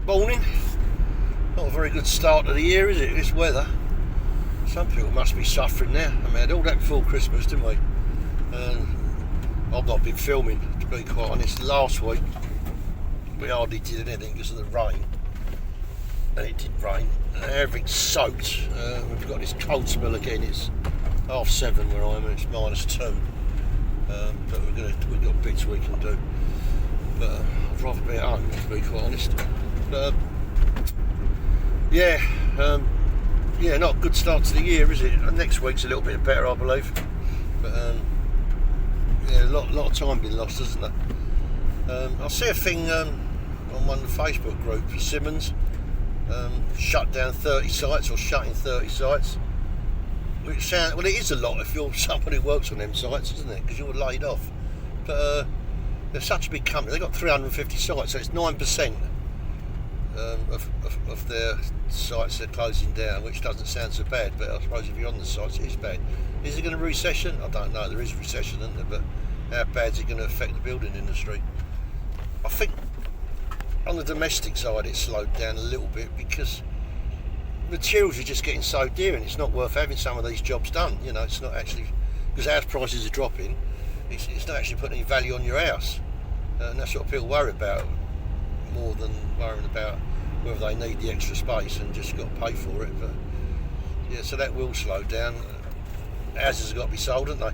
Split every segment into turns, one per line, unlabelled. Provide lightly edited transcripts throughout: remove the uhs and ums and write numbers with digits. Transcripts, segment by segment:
Morning. Not a very good start to the year, is it, this weather? Some people must be suffering now. I mean, we had all that before Christmas, didn't we? I've not been filming, to be quite honest. Last week we hardly did anything because of the rain, and it did rain and everything's soaked. We've got this cold spell again. It's 7:30 where I am and it's -2, but we've got bits we can do, but I'd rather be at home, to be quite honest. But yeah, not a good start to the year, is it? Next week's a little bit better, I believe, but yeah, a lot of time been lost, isn't there? I see a thing on one of the Facebook groups for Simmons, shut down 30 sites or shutting 30 sites, which sounds, well, it is a lot if you're somebody who works on them sites, isn't it? Because you're laid off. But they're such a big company. They've got 350 sites, so it's 9% of their sites they're closing down, which doesn't sound so bad, but I suppose if you're on the sites it is bad. Is it going to recession? I don't know. There is a recession, isn't there? But how bad is it going to affect the building industry? I think on the domestic side it's slowed down a little bit because materials are just getting so dear, and it's not worth having some of these jobs done. You know, it's not actually, because house prices are dropping, it's not actually putting any value on your house, and that's what people worry about more than worrying about whether they need the extra space and just got to pay for it. But yeah, so that will slow down. Houses have got to be sold, haven't they?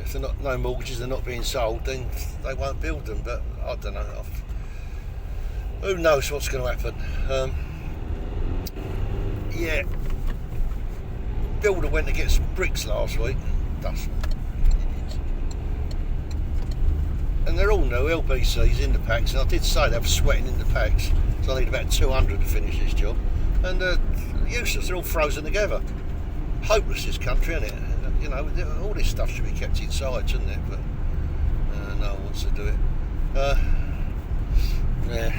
If they're not, no mortgages, they're not being sold, then they won't build them. But I don't know. Who knows what's going to happen? Yeah, builder went to get some bricks last week. And they're all new LBCs in the packs, and I did say they were sweating in the packs, so I need about 200 to finish this job. And useless, they're all frozen together. Hopeless, this country, isn't it? You know, all this stuff should be kept inside, shouldn't it? But no one wants to do it. Yeah.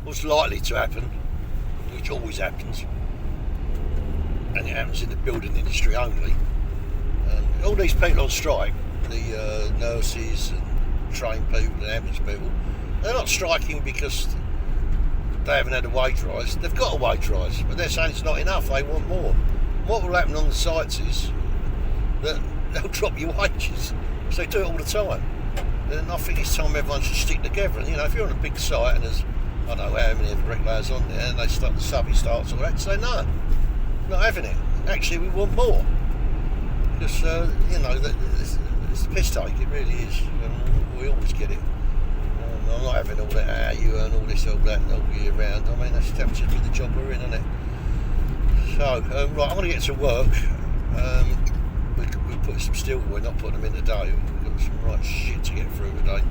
What's likely to happen, which always happens, and it happens in the building industry only, all these people on strike, the nurses and trained people and ambulance people, they're not striking because they haven't had a wage rise. They've got a wage rise, but they're saying it's not enough, they want more. What will happen on the sites is that they'll drop your wages, so they do it all the time. And I think it's time everyone should stick together. And, you know, if you're on a big site and there's, I don't know how many of the bricklayers on there, and they start, the subby starts all that, say no, not having it. Actually, we want more. Because, you know, it's a piss take, it really is. And we always get it. I'm not having all that, how you earn all this, all that, all year round. I mean, that's should be the job we're in, isn't it? So, right, I'm going to get to work. We're putting some steel, we're not putting them in today. We've got some right shit to get through today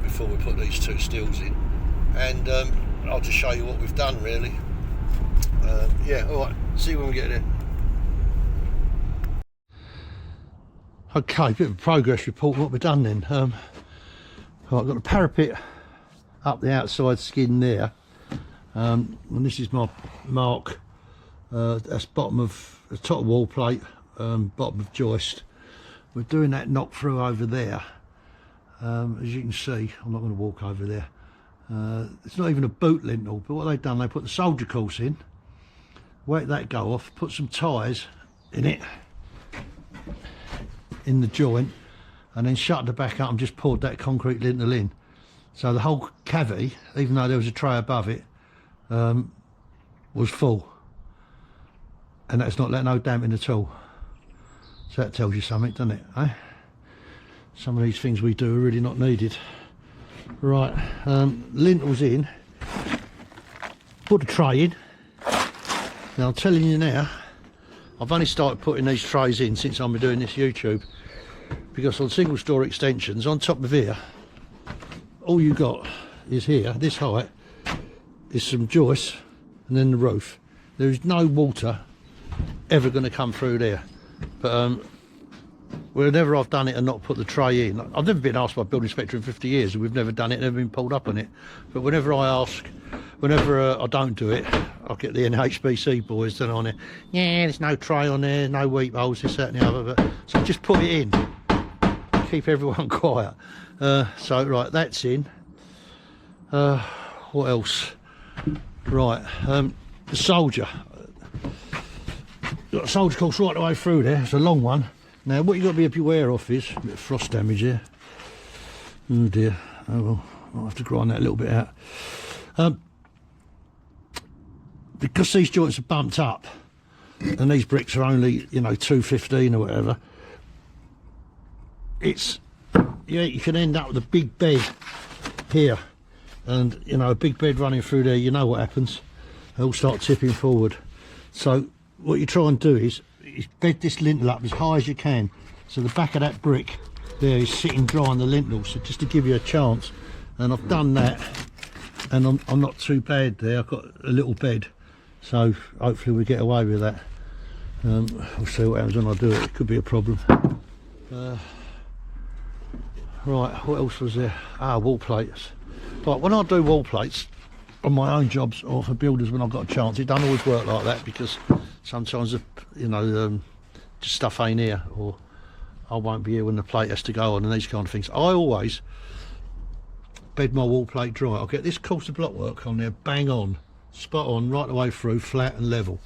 before we put these 2 steels in. And I'll just show you what we've done, really. Yeah, alright, see you when we get there. Okay, bit of a progress report, what we've done then. Right, I've got the parapet up the outside skin there, and this is my mark. That's bottom of the top wall plate, bottom of joist. We're doing that knock through over there. As you can see, I'm not going to walk over there. It's not even a boot lintel, but what they've done, they put the soldier course in, wet that go off, put some ties in it, in the joint, and then shut the back up and just poured that concrete lintel in. So the whole cavity, even though there was a tray above it, was full, and that's not let no damp in at all. So that tells you something, doesn't it, eh? Some of these things we do are really not needed. Right, lintels in, put the tray in. Now I'm telling you now, I've only started putting these trays in since I've been doing this YouTube, because on single store extensions, on top of here, all you got is here, this height, is some joists and then the roof. There is no water ever going to come through there. But whenever I've done it and not put the tray in, I've never been asked by a building inspector in 50 years, and we've never done it, never been pulled up on it. But whenever I ask, whenever I don't do it, I'll get the NHBC boys then on it. Yeah, there's no tray on there, no weep holes, this, that and the other. But, so just put it in, keep everyone quiet. So right, that's in. what else? Right, the soldier. Got a soldier course right the way through there. It's a long one. Now, what you've got to be aware of is a bit of frost damage here. Oh dear. Oh well, I'll have to grind that a little bit out. Because these joints are bumped up, and these bricks are only, you know, 215 or whatever. It's, yeah, you can end up with a big bed here, and you know, a big bed running through there. You know what happens? They all start tipping forward. So what you try and do is bed this lintel up as high as you can, so the back of that brick there is sitting dry on the lintel, so just to give you a chance. And I've done that, and I'm not too bad there. I've got a little bed, so hopefully we get away with that. We'll see what happens when I do it. It could be a problem. Right, what else was there? Wall plates. Right, when I do wall plates on my own jobs or for builders when I've got a chance, it don't always work like that, because sometimes, you know, just stuff ain't here, or I won't be here when the plate has to go on, and these kind of things. I always bed my wall plate dry. I'll get this course of block work on there, bang on, spot on, right the way through, flat and level,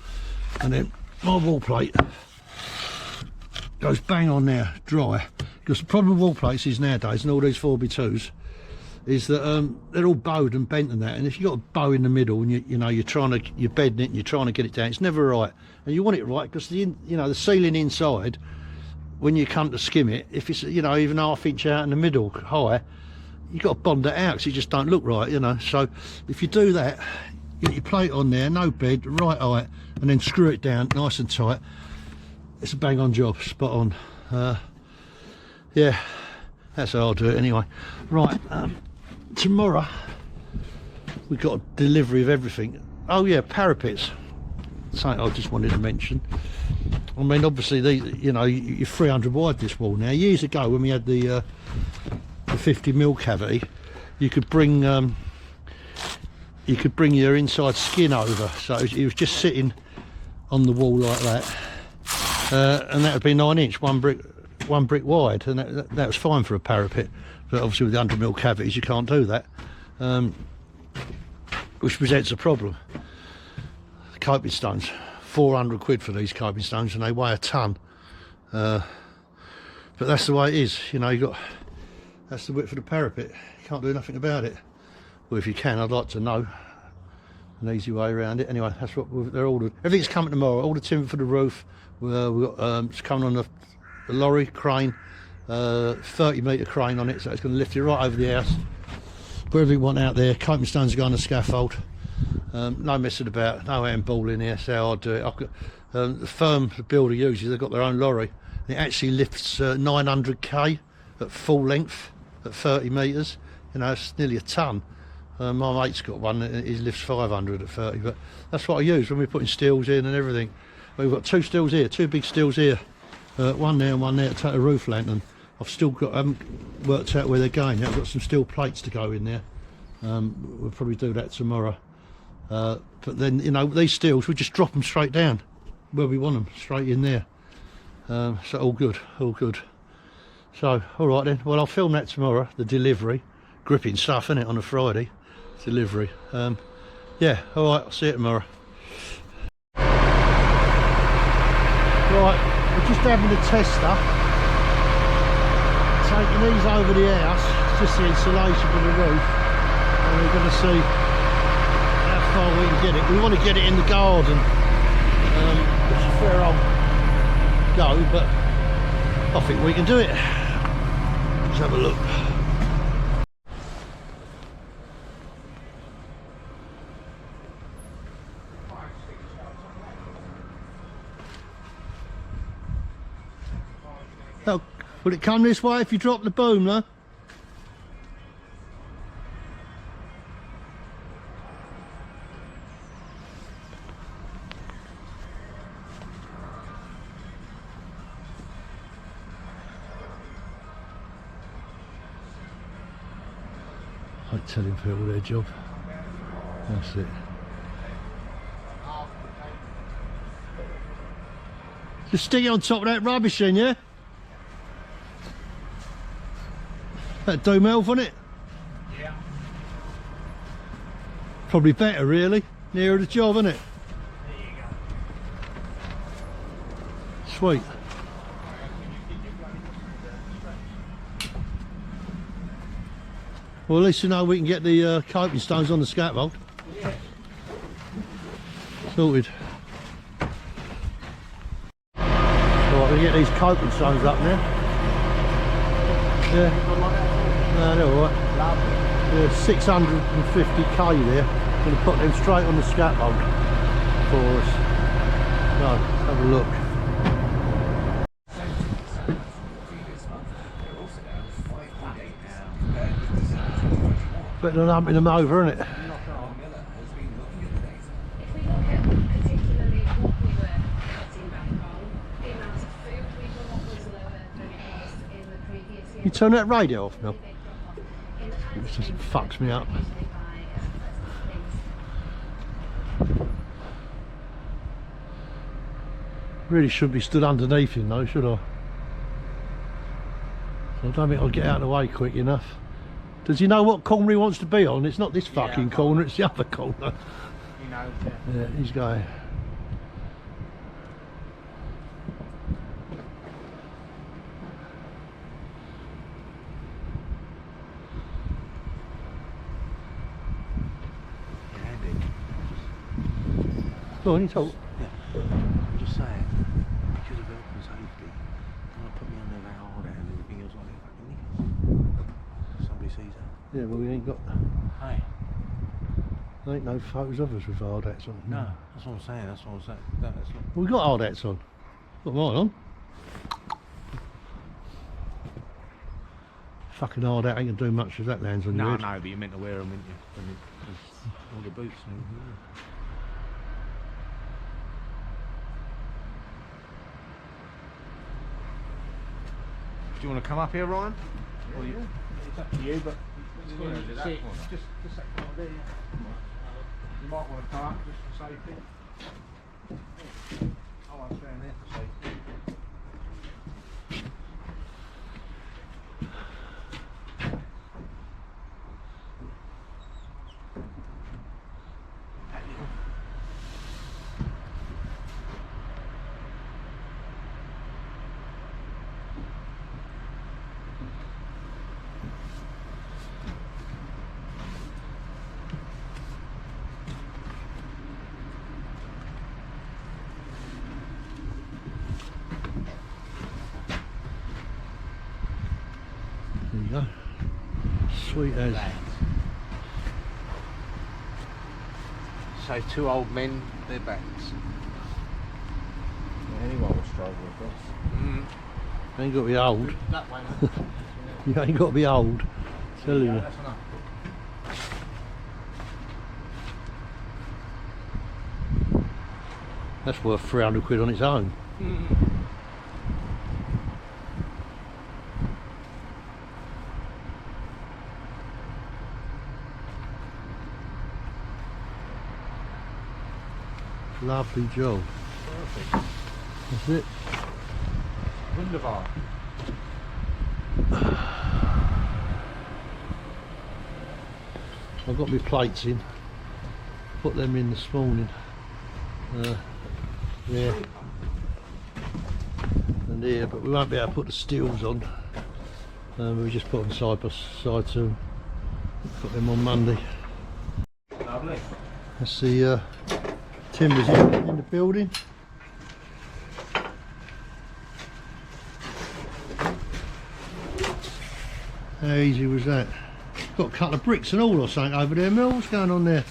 and then my wall plate goes bang on there, dry. Because the problem with wall plates is nowadays, and all these 4x2s, is that they're all bowed and bent and that, and if you've got a bow in the middle and you're bedding it and you're trying to get it down, it's never right. And you want it right, because the ceiling inside, when you come to skim it, if it's, you know, even ½ inch out in the middle high, you've got to bond it out, because it just don't look right, you know. So if you do that, get your plate on there, no bed, right height, and then screw it down nice and tight, it's a bang on job, spot on. Yeah, that's how I'll do it anyway. Right, tomorrow we've got a delivery of everything. Oh yeah, parapets, something I just wanted to mention. I mean, obviously you're 300 wide this wall now. Years ago, when we had the 50mm cavity, you could bring your inside skin over, so it was just sitting on the wall like that, and that would be 9 inch, one brick wide, and that was fine for a parapet. But obviously with the 100mm cavities you can't do that, which presents a problem. The coping stones, 400 quid for these coping stones, and they weigh a ton. But that's the way it is, you know. That's the width of the parapet. You can't do nothing about it. Well, if you can, I'd like to know an easy way around it. Anyway, that's what they're ordered. Everything's coming tomorrow. All the timber for the roof. We've got it's coming on the lorry crane, 30-metre crane on it, so it's going to lift it right over the house. Wherever you want out there. Coping stones go on the scaffold. No messing about, no handball in here. That's how I do it. I've got, the firm the builder uses, they've got their own lorry. And it actually lifts 900k at full length at 30 metres. You know, it's nearly a ton. My mate's got one, he lifts 500 at 30, but that's what I use when we're putting steels in and everything. We've got two steels here, two big steels here, one there and one there to take a roof lantern. I've still got, I haven't worked out where they're going yet. I've got some steel plates to go in there. We'll probably do that tomorrow. But then, you know, these steels, we just drop them straight down where we want them, straight in there. So all good, all good. So, all right then, well, I'll film that tomorrow, the delivery. Gripping stuff, isn't it, on a Friday? Delivery. Yeah, all right, I'll see you tomorrow. Right, we're just having a tester. Taking these over the house, just the insulation for the roof. And we're going to see how far we can get it. We want to get it in the garden, which is a fair old go, but I think we can do it. Let's have a look. Oh, will it come this way if you drop the boom, though? I'm telling people their job. That's it. Just stick it on top of that rubbish then, yeah? That do melt on it?
Yeah.
Probably better really, nearer the job, isn't it?
There you go.
Sweet. Well, at least you know we can get the coping stones on the scaffold.
Yeah.
Sorted. Right, we get these coping stones up now. Yeah. No, they're alright. Yeah, 650k there. Going to put them straight on the scaffold for us. No, have a look. Better than humping them over, isn't it?
If we look at particularly what we were cutting back on, the amount of food we bought was lower than it was in the previous year.
You turn that radio off now.
Big drop-off in the
It just fucks me up.
usually buy things.
Really should be stood underneath him though, should I? So I don't think I'll get out of the way quick enough. Does he know what corner he wants to be on? It's not this fucking corner, it's the other corner.
You know,
Yeah, he's going. Go on, you talk.
I'm just saying, because of health and safety, can't put me on there that hard and everything else like that fucking niggas. Somebody sees that.
Yeah, well we ain't got,
Hey.
there ain't no photos of us with hard hats on.
No, that's what I'm saying, that's what I'm saying. No, that's not.
Well, we got hard hats on. Got mine on. Fucking hard hat ain't gonna do much if that lands on your
No,
head.
no, but you meant to wear them, didn't you? All the boots and everything. Do you want to come up here, Ryan? Or you?
it's up to you, but
Just
that corner there, yeah. You might want to come up just for safety. I won't stand there for safety.
There you go. Sweet as.
So two old men, their backs.
Anyone will struggle with this.
You ain't got to be old.
That way,
You ain't got to be old. Telling you.
that's enough.
That's worth 300 quid on its own. Lovely job.
Perfect.
That's it.
Wunderbar.
I've got my plates in. Put them in this morning. Yeah. And here, but we won't be able to put the steels on. We just put them side by side to put them on Monday.
Lovely.
That's the timbers in the building. How easy was that? Got a couple of bricks and all or something over there, Mel. What's going on there?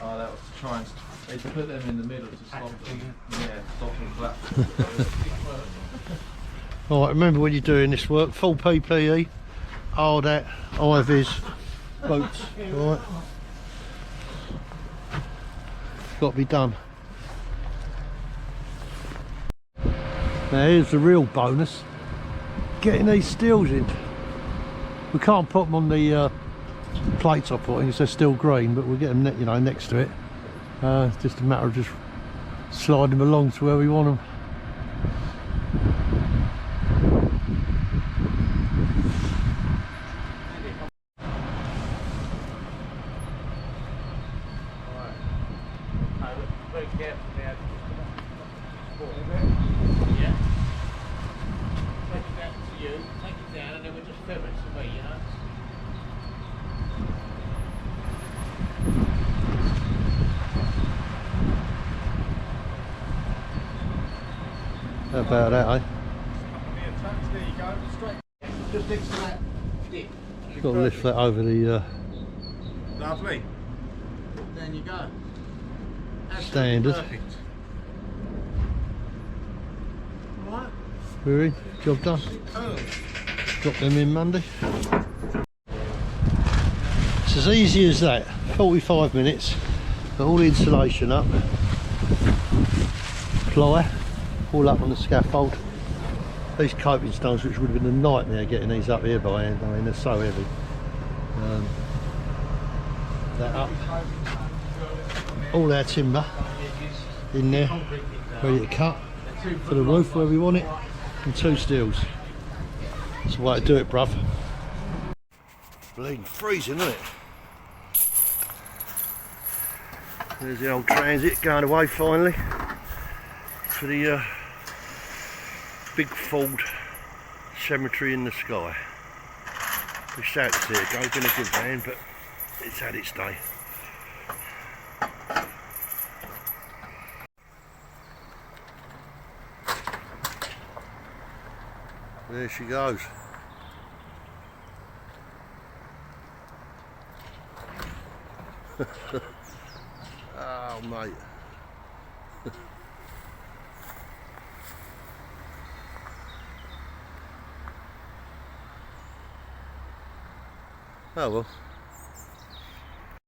Oh, that was to try and they put them in the middle to stop them. Yeah, stop them flat.
Alright, remember when you're doing this work, full PPE, hard hat, ivys, boots, alright. Got to be done. Now here's the real bonus, getting these steels in. We can't put them on the plates I put in because they're still green, but we'll get them you know, next to it. It's just a matter of just sliding them along to where we want them.
very careful now.
Yeah. Take it down to you, take it down, and then we'll just film it to me, you know.
How about that, eh?
There you go, straight.
Just next to that dip.
Got to lift that over the
Lovely.
There you go. Absolutely
standard.
perfect. Alright.
We're in, job done.
Oh.
Drop them in Monday. It's as easy as that. 45 minutes. Got all the insulation up. Ply, all up on the scaffold. These coping stones, which would have been a nightmare getting these up here by hand. I mean, they're so heavy. That up. All our timber in there, ready to cut for the roof where we want it, and 2 steels. That's the way to do it, bruv. Bleeding freezing, isn't it? There's the old transit going away finally for the big Ford cemetery in the sky. We're sad to see it go, been a good van, but it's had its day. There she goes. Oh mate. Oh well.